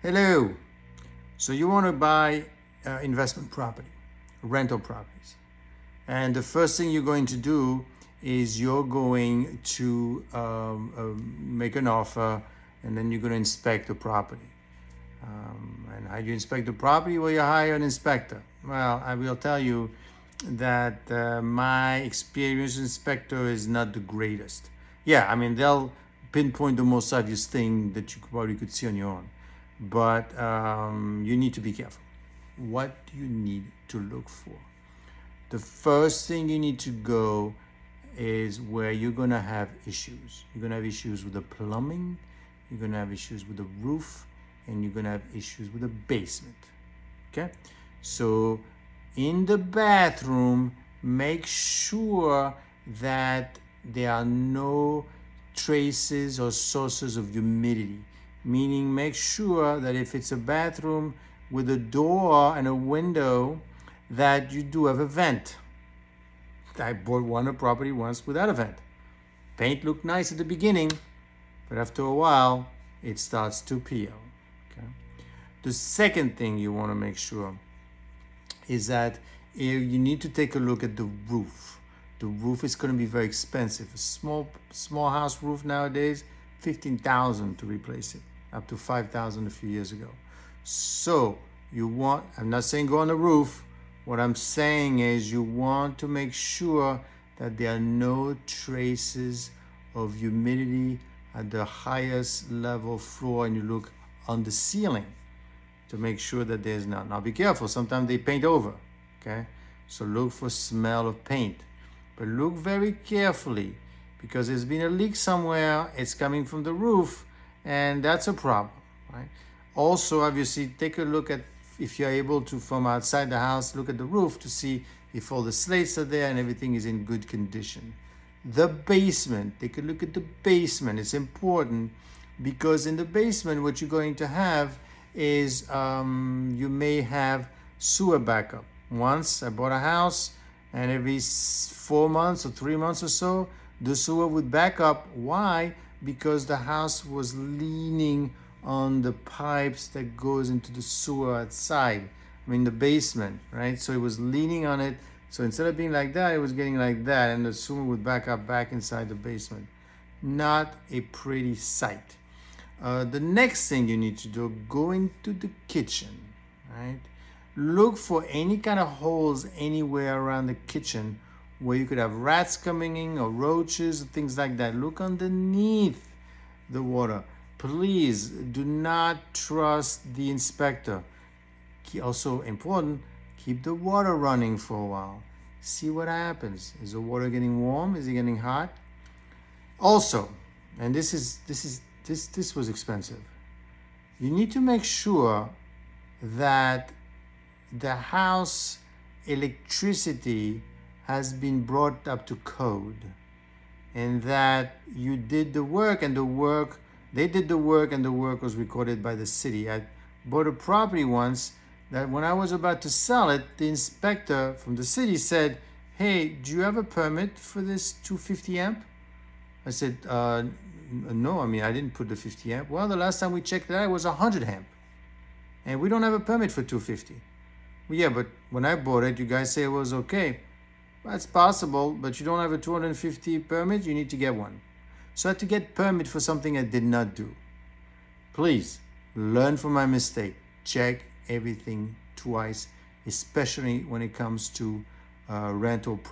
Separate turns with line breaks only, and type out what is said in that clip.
Hello. So you want to buy investment property, rental properties. And the first thing you're going to do is you're going to make an offer, and then you're going to inspect the property. And how do you inspect the property? Well, you hire an inspector. Well, I will tell you that my experience inspector is not the greatest. Yeah, I mean, they'll pinpoint the most obvious thing that you probably could see on your own. But you need to be careful. What do you need to look for? The first thing you need to go is where you're going to have issues. You're going to have issues with the plumbing, you're going to have issues with the roof, and you're going to have issues with the basement. Okay? So in the bathroom, make sure that there are no traces or sources of humidity. Meaning, make sure that if it's a bathroom with a door and a window, that you do have a vent. I bought one property once without a vent. Paint looked nice at the beginning, but after a while, it starts to peel. Okay? The second thing you want to make sure is that you need to take a look at the roof. The roof is going to be very expensive. A small house roof nowadays, $15,000 to replace it, up to $5,000 a few years ago. So I'm not saying go on the roof. What I'm saying is you want to make sure that there are no traces of humidity at the highest level floor, and you look on the ceiling to make sure that there's none. Now be careful, sometimes they paint over, okay? So look for smell of paint. But look very carefully, because there's been a leak somewhere, it's coming from the roof, and that's a problem, right? Also, obviously, take a look at, if you're able to, from outside the house, look at the roof to see if all the slates are there and everything is in good condition. The basement, take a look at the basement. It's important because in the basement, what you're going to have is you may have sewer backup. Once I bought a house, and every 4 months or 3 months or so, the sewer would back up. Why? Because the house was leaning on the pipes that goes into the sewer outside. I mean, the basement, right? So it was leaning on it. So instead of being like that, it was getting like that, and the sewer would back up back inside the basement. Not a pretty sight. The next thing you need to do, go into the kitchen, right? Look for any kind of holes anywhere around the kitchen where you could have rats coming in or roaches or things like that. Look underneath the water. Please do not trust the inspector. Also important, keep the water running for a while. See what happens. Is the water getting warm? Is it getting hot? Also, and this was expensive. You need to make sure that the house electricity has been brought up to code, and that you did the work, and they did the work, and the work was recorded by the city. I bought a property once that when I was about to sell it, the inspector from the city said, "Hey, do you have a permit for this 250 amp?" I said, no, I mean, I didn't put the 50 amp. Well, the last time we checked it out, it was 100 amp. And we don't have a permit for 250. Well, yeah, but when I bought it, you guys say it was okay. That's possible, but you don't have a 250 permit, you need to get one. So I had to get permit for something I did not do. Please, learn from my mistake. Check everything twice, especially when it comes to rental property.